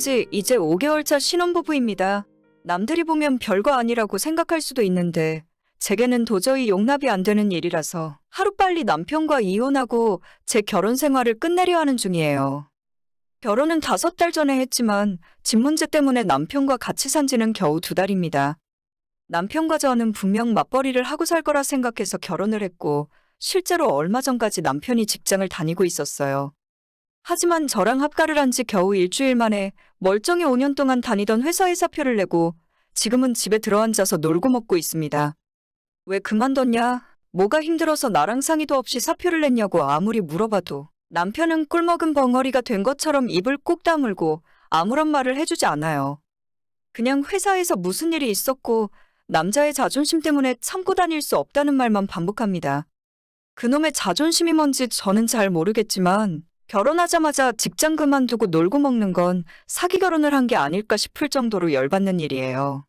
이제 5개월 차 신혼부부입니다. 남들이 보면 별거 아니라고 생각할 수도 있는데 제게는 도저히 용납이 안 되는 일이라서 하루빨리 남편과 이혼하고 제 결혼 생활을 끝내려 하는 중이에요. 결혼은 5달 전에 했지만 집 문제 때문에 남편과 같이 산 지는 겨우 2달입니다. 남편과 저는 분명 맞벌이를 하고 살 거라 생각해서 결혼을 했고 실제로 얼마 전까지 남편이 직장을 다니고 있었어요. 하지만 저랑 합가를 한 지 겨우 일주일 만에 멀쩡히 5년 동안 다니던 회사에 사표를 내고 지금은 집에 들어앉아서 놀고 먹고 있습니다. 왜 그만뒀냐? 뭐가 힘들어서 나랑 상의도 없이 사표를 냈냐고 아무리 물어봐도 남편은 꿀먹은 벙어리가 된 것처럼 입을 꼭 다물고 아무런 말을 해주지 않아요. 그냥 회사에서 무슨 일이 있었고 남자의 자존심 때문에 참고 다닐 수 없다는 말만 반복합니다. 그놈의 자존심이 뭔지 저는 잘 모르겠지만 결혼하자마자 직장 그만두고 놀고 먹는 건 사기 결혼을 한 게 아닐까 싶을 정도로 열받는 일이에요.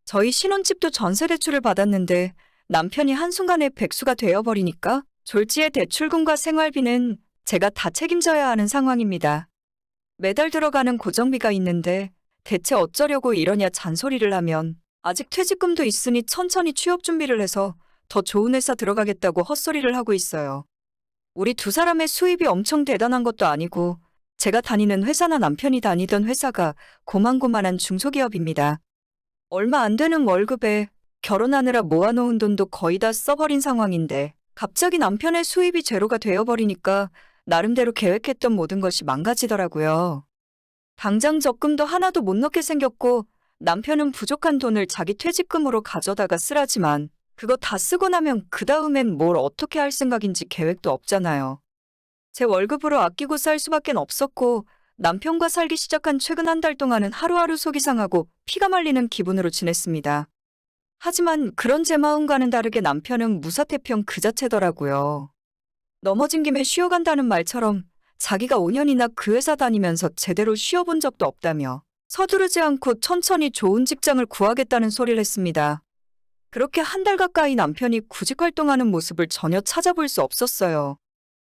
저희 신혼집도 전세 대출을 받았는데 남편이 한순간에 백수가 되어버리니까 졸지에 대출금과 생활비는 제가 다 책임져야 하는 상황입니다. 매달 들어가는 고정비가 있는데 대체 어쩌려고 이러냐 잔소리를 하면 아직 퇴직금도 있으니 천천히 취업 준비를 해서 더 좋은 회사 들어가겠다고 헛소리를 하고 있어요. 우리 두 사람의 수입이 엄청 대단한 것도 아니고 제가 다니는 회사나 남편이 다니던 회사가 고만고만한 중소기업입니다. 얼마 안 되는 월급에 결혼하느라 모아놓은 돈도 거의 다 써버린 상황인데 갑자기 남편의 수입이 제로가 되어버리니까 나름대로 계획했던 모든 것이 망가지더라고요. 당장 적금도 하나도 못 넣게 생겼고 남편은 부족한 돈을 자기 퇴직금으로 가져다가 쓰라지만 그거 다 쓰고 나면 그 다음엔 뭘 어떻게 할 생각인지 계획도 없잖아요. 제 월급으로 아끼고 살 수밖엔 없었고 남편과 살기 시작한 최근 한 달 동안은 하루하루 속이 상하고 피가 말리는 기분으로 지냈습니다. 하지만 그런 제 마음과는 다르게 남편은 무사태평 그 자체더라고요. 넘어진 김에 쉬어간다는 말처럼 자기가 5년이나 그 회사 다니면서 제대로 쉬어본 적도 없다며 서두르지 않고 천천히 좋은 직장을 구하겠다는 소리를 했습니다. 그렇게 한 달 가까이 남편이 구직 활동하는 모습을 전혀 찾아볼 수 없었어요.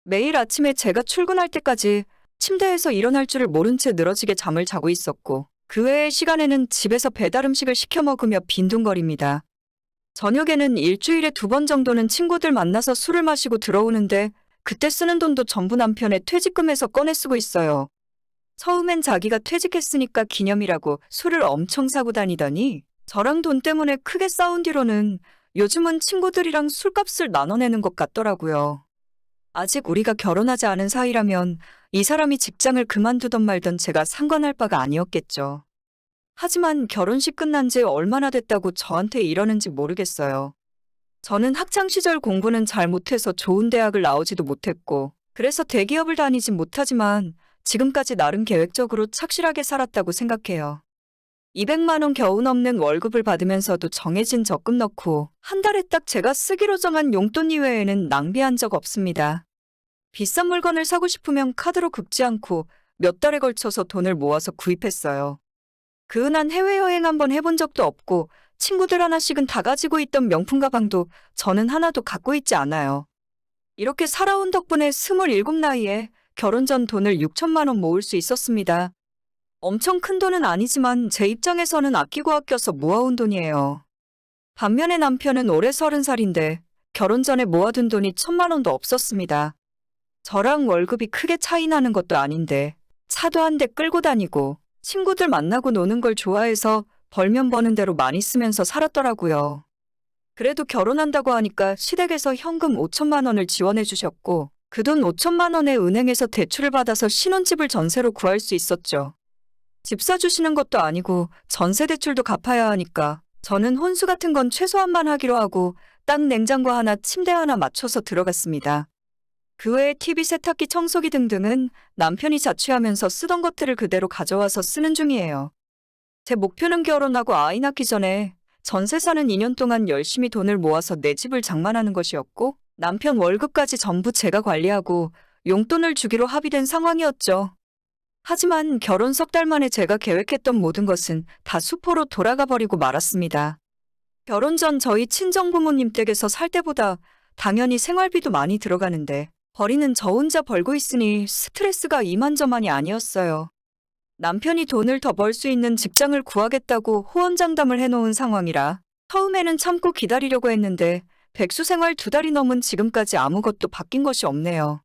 매일 아침에 제가 출근할 때까지 침대에서 일어날 줄을 모른 채 늘어지게 잠을 자고 있었고 그 외의 시간에는 집에서 배달 음식을 시켜 먹으며 빈둥거립니다. 저녁에는 일주일에 2번 정도는 친구들 만나서 술을 마시고 들어오는데 그때 쓰는 돈도 전부 남편의 퇴직금에서 꺼내 쓰고 있어요. 처음엔 자기가 퇴직했으니까 기념이라고 술을 엄청 사고 다니더니 저랑 돈 때문에 크게 싸운 뒤로는 요즘은 친구들이랑 술값을 나눠내는 것 같더라고요. 아직 우리가 결혼하지 않은 사이라면 이 사람이 직장을 그만두던 말던 제가 상관할 바가 아니었겠죠. 하지만 결혼식 끝난 지 얼마나 됐다고 저한테 이러는지 모르겠어요. 저는 학창시절 공부는 잘 못해서 좋은 대학을 나오지도 못했고 그래서 대기업을 다니진 못하지만 지금까지 나름 계획적으로 착실하게 살았다고 생각해요. 200만 원 겨우 넘는 월급을 받으면서도 정해진 적금 넣고 한 달에 딱 제가 쓰기로 정한 용돈 이외에는 낭비한 적 없습니다. 비싼 물건을 사고 싶으면 카드로 긁지 않고 몇 달에 걸쳐서 돈을 모아서 구입했어요. 그 흔한 해외여행 한번 해본 적도 없고 친구들 하나씩은 다 가지고 있던 명품 가방도 저는 하나도 갖고 있지 않아요. 이렇게 살아온 덕분에 27 나이에 결혼 전 돈을 6천만 원 모을 수 있었습니다. 엄청 큰 돈은 아니지만 제 입장에서는 아끼고 아껴서 모아온 돈이에요. 반면에 남편은 올해 30살인데 결혼 전에 모아둔 돈이 1,000만 원도 없었습니다. 저랑 월급이 크게 차이 나는 것도 아닌데 차도 한 대 끌고 다니고 친구들 만나고 노는 걸 좋아해서 벌면 버는 대로 많이 쓰면서 살았더라고요. 그래도 결혼한다고 하니까 시댁에서 현금 5천만 원을 지원해 주셨고 그 돈 5천만 원에 은행에서 대출을 받아서 신혼집을 전세로 구할 수 있었죠. 집 사주시는 것도 아니고 전세 대출도 갚아야 하니까 저는 혼수 같은 건 최소한만 하기로 하고 딱 냉장고 하나 침대 하나 맞춰서 들어갔습니다. 그 외에 TV, 세탁기, 청소기 등등은 남편이 자취하면서 쓰던 것들을 그대로 가져와서 쓰는 중이에요. 제 목표는 결혼하고 아이 낳기 전에 전세 사는 2년 동안 열심히 돈을 모아서 내 집을 장만하는 것이었고 남편 월급까지 전부 제가 관리하고 용돈을 주기로 합의된 상황이었죠. 하지만 결혼 3달 만에 제가 계획했던 모든 것은 다 수포로 돌아가 버리고 말았습니다. 결혼 전 저희 친정부모님 댁에서 살 때보다 당연히 생활비도 많이 들어가는데 벌이는 저 혼자 벌고 있으니 스트레스가 이만저만이 아니었어요. 남편이 돈을 더 벌 수 있는 직장을 구하겠다고 호언장담을 해놓은 상황이라 처음에는 참고 기다리려고 했는데 백수 생활 2달이 넘은 지금까지 아무것도 바뀐 것이 없네요.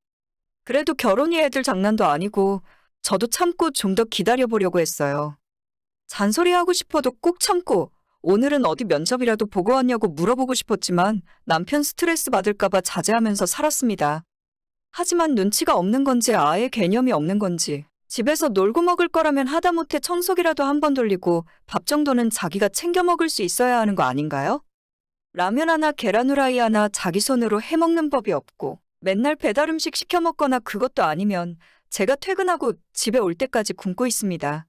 그래도 결혼이 애들 장난도 아니고 저도 참고 좀 더 기다려보려고 했어요. 잔소리하고 싶어도 꼭 참고 오늘은 어디 면접이라도 보고 왔냐고 물어보고 싶었지만 남편 스트레스 받을까봐 자제하면서 살았습니다. 하지만 눈치가 없는 건지 아예 개념이 없는 건지 집에서 놀고 먹을 거라면 하다못해 청소기라도 한 번 돌리고 밥 정도는 자기가 챙겨 먹을 수 있어야 하는 거 아닌가요? 라면 하나 계란 후라이 하나 자기 손으로 해먹는 법이 없고 맨날 배달 음식 시켜 먹거나 그것도 아니면 제가 퇴근하고 집에 올 때까지 굶고 있습니다.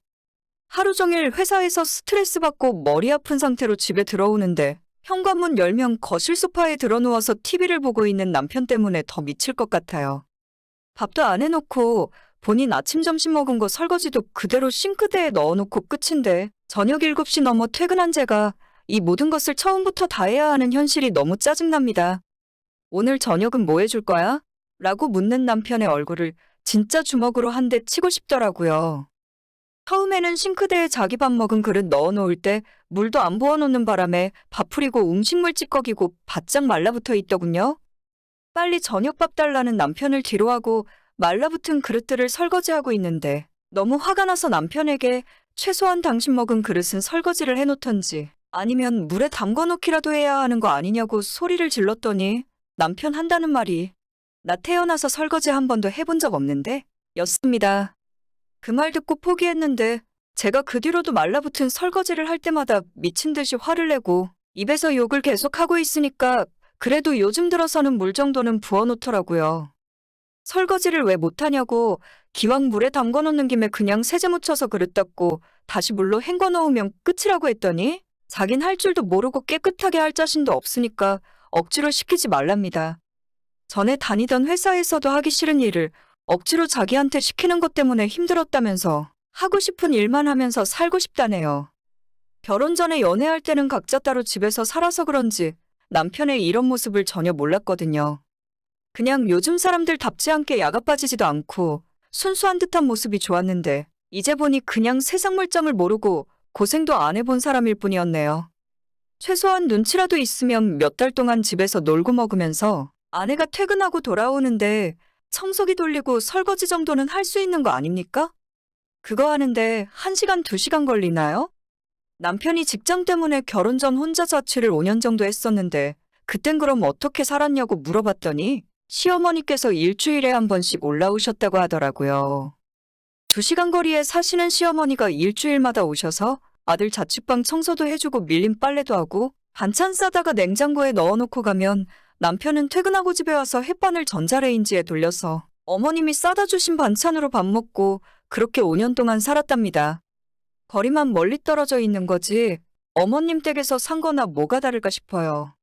하루 종일 회사에서 스트레스 받고 머리 아픈 상태로 집에 들어오는데 현관문 열면 거실 소파에 들어누워서 TV를 보고 있는 남편 때문에 더 미칠 것 같아요. 밥도 안 해놓고 본인 아침 점심 먹은 거 설거지도 그대로 싱크대에 넣어놓고 끝인데 저녁 7시 넘어 퇴근한 제가 이 모든 것을 처음부터 다 해야 하는 현실이 너무 짜증납니다. 오늘 저녁은 뭐 해줄 거야? 라고 묻는 남편의 얼굴을 진짜 주먹으로 한 대 치고 싶더라고요. 처음에는 싱크대에 자기 밥 먹은 그릇 넣어놓을 때 물도 안 부어놓는 바람에 밥 풀이고 음식물 찌꺼기고 바짝 말라붙어 있더군요. 빨리 저녁밥 달라는 남편을 뒤로하고 말라붙은 그릇들을 설거지하고 있는데 너무 화가 나서 남편에게 최소한 당신 먹은 그릇은 설거지를 해놓던지 아니면 물에 담궈놓기라도 해야 하는 거 아니냐고 소리를 질렀더니 남편 한다는 말이 나 태어나서 설거지 한 번도 해본 적 없는데 였습니다. 그 말 듣고 포기했는데 제가 그 뒤로도 말라붙은 설거지를 할 때마다 미친 듯이 화를 내고 입에서 욕을 계속하고 있으니까 그래도 요즘 들어서는 물 정도는 부어놓더라고요. 설거지를 왜 못하냐고 기왕 물에 담궈놓는 김에 그냥 세제 묻혀서 그릇 닦고 다시 물로 헹궈 놓으면 끝이라고 했더니 자긴 할 줄도 모르고 깨끗하게 할 자신도 없으니까 억지로 시키지 말랍니다. 전에 다니던 회사에서도 하기 싫은 일을 억지로 자기한테 시키는 것 때문에 힘들었다면서 하고 싶은 일만 하면서 살고 싶다네요. 결혼 전에 연애할 때는 각자 따로 집에서 살아서 그런지 남편의 이런 모습을 전혀 몰랐거든요. 그냥 요즘 사람들답지 않게 야가 빠지지도 않고 순수한 듯한 모습이 좋았는데 이제 보니 그냥 세상 물정을 모르고 고생도 안 해본 사람일 뿐이었네요. 최소한 눈치라도 있으면 몇 달 동안 집에서 놀고 먹으면서 아내가 퇴근하고 돌아오는데 청소기 돌리고 설거지 정도는 할 수 있는 거 아닙니까? 그거 하는데 1시간, 2시간 걸리나요? 남편이 직장 때문에 결혼 전 혼자 자취를 5년 정도 했었는데 그땐 그럼 어떻게 살았냐고 물어봤더니 시어머니께서 일주일에 한 번씩 올라오셨다고 하더라고요. 2시간 거리에 사시는 시어머니가 일주일마다 오셔서 아들 자취방 청소도 해주고 밀린 빨래도 하고 반찬 싸다가 냉장고에 넣어놓고 가면 남편은 퇴근하고 집에 와서 햇반을 전자레인지에 돌려서 어머님이 싸다 주신 반찬으로 밥 먹고 그렇게 5년 동안 살았답니다. 거리만 멀리 떨어져 있는 거지 어머님 댁에서 산 거나 뭐가 다를까 싶어요.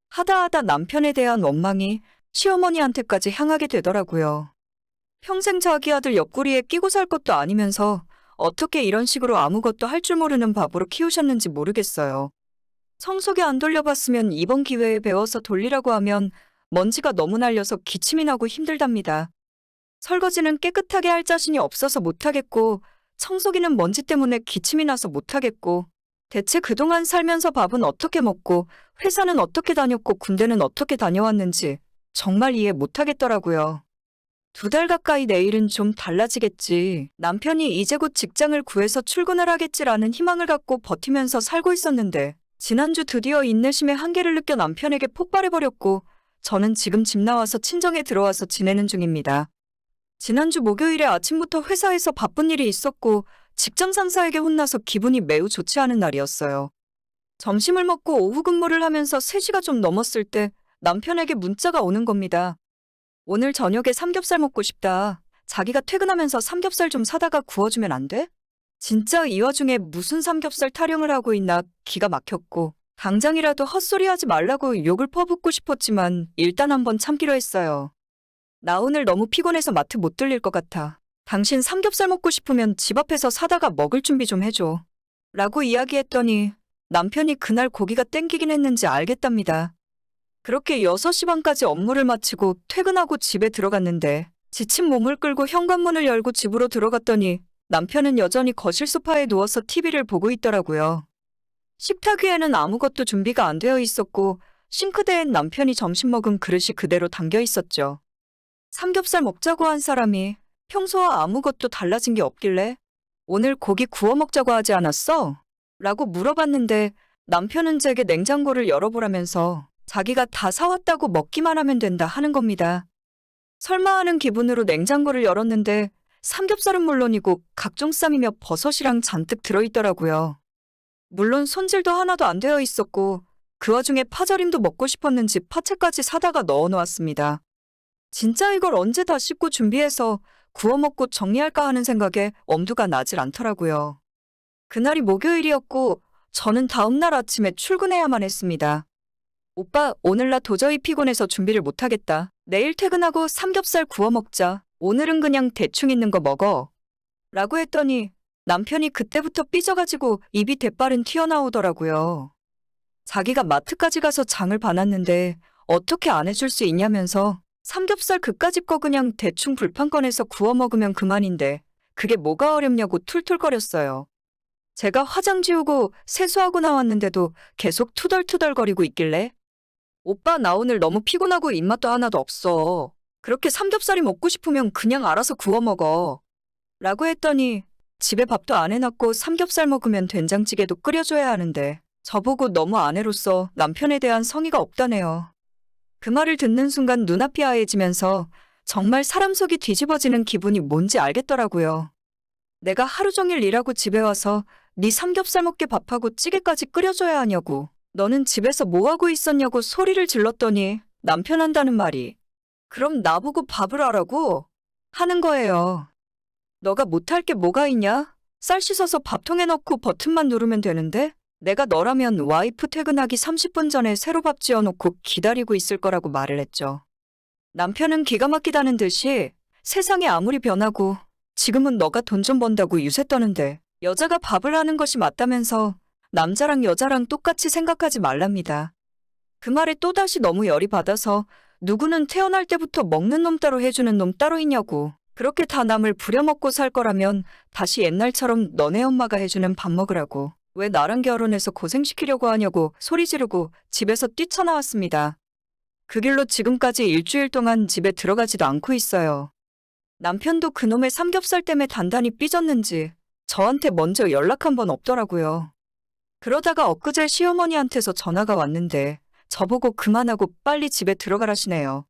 하다 남편에 대한 원망이 시어머니한테까지 향하게 되더라고요. 평생 자기 아들 옆구리에 끼고 살 것도 아니면서 어떻게 이런 식으로 아무것도 할 줄 모르는 바보로 키우셨는지 모르겠어요. 청소기 안 돌려봤으면 이번 기회에 배워서 돌리라고 하면 먼지가 너무 날려서 기침이 나고 힘들답니다. 설거지는 깨끗하게 할 자신이 없어서 못하겠고 청소기는 먼지 때문에 기침이 나서 못하겠고 대체 그동안 살면서 밥은 어떻게 먹고 회사는 어떻게 다녔고 군대는 어떻게 다녀왔는지 정말 이해 못하겠더라고요. 2달 가까이 내일은 좀 달라지겠지. 남편이 이제 곧 직장을 구해서 출근을 하겠지라는 희망을 갖고 버티면서 살고 있었는데 지난주 드디어 인내심의 한계를 느껴 남편에게 폭발해버렸고 저는 지금 집 나와서 친정에 들어와서 지내는 중입니다. 지난주 목요일에 아침부터 회사에서 바쁜 일이 있었고 직장 상사에게 혼나서 기분이 매우 좋지 않은 날이었어요. 점심을 먹고 오후 근무를 하면서 3시가 좀 넘었을 때 남편에게 문자가 오는 겁니다. 오늘 저녁에 삼겹살 먹고 싶다. 자기가 퇴근하면서 삼겹살 좀 사다가 구워주면 안 돼? 진짜 이 와중에 무슨 삼겹살 타령을 하고 있나 기가 막혔고 당장이라도 헛소리하지 말라고 욕을 퍼붓고 싶었지만 일단 한번 참기로 했어요. 나 오늘 너무 피곤해서 마트 못 들릴 것 같아. 당신 삼겹살 먹고 싶으면 집 앞에서 사다가 먹을 준비 좀 해줘. 라고 이야기했더니 남편이 그날 고기가 땡기긴 했는지 알겠답니다. 그렇게 6시 반까지 업무를 마치고 퇴근하고 집에 들어갔는데 지친 몸을 끌고 현관문을 열고 집으로 들어갔더니 남편은 여전히 거실 소파에 누워서 TV를 보고 있더라고요. 식탁 위에는 아무것도 준비가 안 되어 있었고 싱크대엔 남편이 점심 먹은 그릇이 그대로 담겨 있었죠. 삼겹살 먹자고 한 사람이 평소와 아무것도 달라진 게 없길래 오늘 고기 구워 먹자고 하지 않았어? 라고 물어봤는데 남편은 제게 냉장고를 열어보라면서 자기가 다 사왔다고 먹기만 하면 된다 하는 겁니다. 설마 하는 기분으로 냉장고를 열었는데 삼겹살은 물론이고 각종 쌈이며 버섯이랑 잔뜩 들어있더라고요. 물론 손질도 하나도 안 되어 있었고 그 와중에 파절임도 먹고 싶었는지 파채까지 사다가 넣어 놓았습니다. 진짜 이걸 언제 다 씻고 준비해서 구워 먹고 정리할까 하는 생각에 엄두가 나질 않더라고요. 그날이 목요일이었고 저는 다음날 아침에 출근해야만 했습니다. 오빠, 오늘 나 도저히 피곤해서 준비를 못하겠다. 내일 퇴근하고 삼겹살 구워 먹자. 오늘은 그냥 대충 있는 거 먹어. 라고 했더니 남편이 그때부터 삐져가지고 입이 대빠른 튀어나오더라고요. 자기가 마트까지 가서 장을 봐놨는데 어떻게 안 해줄 수 있냐면서 삼겹살 그까짓 거 그냥 대충 불판 꺼내서 구워 먹으면 그만인데 그게 뭐가 어렵냐고 툴툴거렸어요. 제가 화장 지우고 세수하고 나왔는데도 계속 투덜투덜거리고 있길래 오빠 나 오늘 너무 피곤하고 입맛도 하나도 없어. 그렇게 삼겹살이 먹고 싶으면 그냥 알아서 구워 먹어. 라고 했더니 집에 밥도 안 해놨고 삼겹살 먹으면 된장찌개도 끓여줘야 하는데 저보고 너무 아내로서 남편에 대한 성의가 없다네요. 그 말을 듣는 순간 눈앞이 하얘지면서 정말 사람 속이 뒤집어지는 기분이 뭔지 알겠더라고요. 내가 하루 종일 일하고 집에 와서 네 삼겹살 먹게 밥하고 찌개까지 끓여줘야 하냐고. 너는 집에서 뭐하고 있었냐고 소리를 질렀더니 남편 한다는 말이 그럼 나보고 밥을 하라고? 하는 거예요. 너가 못할 게 뭐가 있냐? 쌀 씻어서 밥통에 넣고 버튼만 누르면 되는데? 내가 너라면 와이프 퇴근하기 30분 전에 새로 밥 지어놓고 기다리고 있을 거라고 말을 했죠. 남편은 기가 막히다는 듯이 세상이 아무리 변하고 지금은 너가 돈 좀 번다고 유세 떠는데 여자가 밥을 하는 것이 맞다면서 남자랑 여자랑 똑같이 생각하지 말랍니다. 그 말에 또다시 너무 열이 받아서 누구는 태어날 때부터 먹는 놈 따로 해주는 놈 따로 있냐고. 그렇게 다 남을 부려먹고 살 거라면 다시 옛날처럼 너네 엄마가 해주는 밥 먹으라고. 왜 나랑 결혼해서 고생시키려고 하냐고 소리 지르고 집에서 뛰쳐나왔습니다. 그 길로 지금까지 일주일 동안 집에 들어가지도 않고 있어요. 남편도 그놈의 삼겹살 때문에 단단히 삐졌는지 저한테 먼저 연락 한 번 없더라고요. 그러다가 엊그제 시어머니한테서 전화가 왔는데 저보고 그만하고 빨리 집에 들어가라시네요.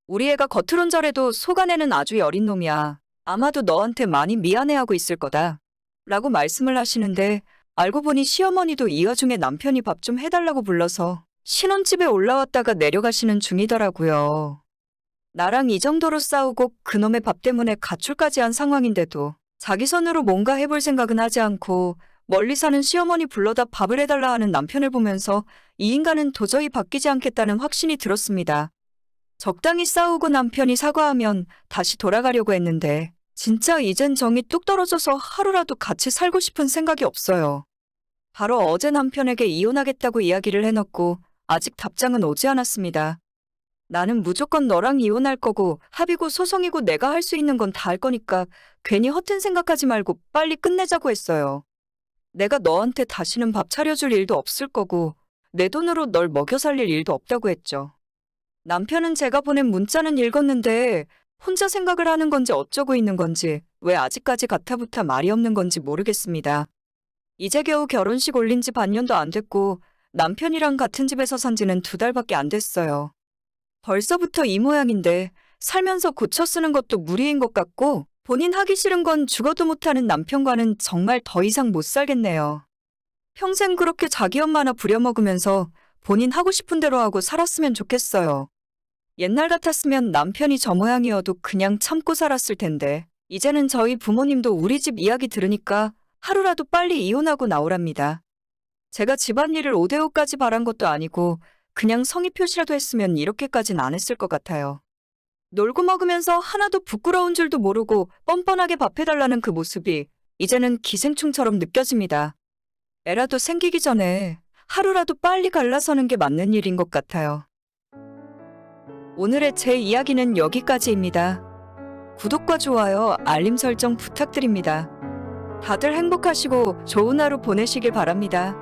우리 애가 겉으론 저래도 속 안에는 아주 여린 놈이야. 아마도 너한테 많이 미안해하고 있을 거다. 라고 말씀을 하시는데 알고 보니 시어머니도 이 와중에 남편이 밥 좀 해달라고 불러서 신혼집에 올라왔다가 내려가시는 중이더라고요. 나랑 이 정도로 싸우고 그놈의 밥 때문에 가출까지 한 상황인데도 자기 손으로 뭔가 해볼 생각은 하지 않고 멀리 사는 시어머니 불러다 밥을 해달라 하는 남편을 보면서 이 인간은 도저히 바뀌지 않겠다는 확신이 들었습니다. 적당히 싸우고 남편이 사과하면 다시 돌아가려고 했는데 진짜 이젠 정이 뚝 떨어져서 하루라도 같이 살고 싶은 생각이 없어요. 바로 어제 남편에게 이혼하겠다고 이야기를 해놓고 아직 답장은 오지 않았습니다. 나는 무조건 너랑 이혼할 거고 합의고 소송이고 내가 할 수 있는 건 다 할 거니까 괜히 허튼 생각하지 말고 빨리 끝내자고 했어요. 내가 너한테 다시는 밥 차려줄 일도 없을 거고 내 돈으로 널 먹여 살릴 일도 없다고 했죠. 남편은 제가 보낸 문자는 읽었는데 혼자 생각을 하는 건지 어쩌고 있는 건지 왜 아직까지 가타부타 말이 없는 건지 모르겠습니다. 이제 겨우 결혼식 올린 지 반년도 안 됐고 남편이랑 같은 집에서 산 지는 2달밖에 안 됐어요. 벌써부터 이 모양인데 살면서 고쳐 쓰는 것도 무리인 것 같고 본인 하기 싫은 건 죽어도 못하는 남편과는 정말 더 이상 못 살겠네요. 평생 그렇게 자기 엄마나 부려먹으면서 본인 하고 싶은 대로 하고 살았으면 좋겠어요. 옛날 같았으면 남편이 저 모양이어도 그냥 참고 살았을 텐데 이제는 저희 부모님도 우리 집 이야기 들으니까 하루라도 빨리 이혼하고 나오랍니다. 제가 집안일을 5대5까지 바란 것도 아니고 그냥 성의 표시라도 했으면 이렇게까진 안 했을 것 같아요. 놀고 먹으면서 하나도 부끄러운 줄도 모르고 뻔뻔하게 밥해달라는 그 모습이 이제는 기생충처럼 느껴집니다. 애라도 생기기 전에 하루라도 빨리 갈라서는 게 맞는 일인 것 같아요. 오늘의 제 이야기는 여기까지입니다. 구독과 좋아요, 알림 설정 부탁드립니다. 다들 행복하시고 좋은 하루 보내시길 바랍니다.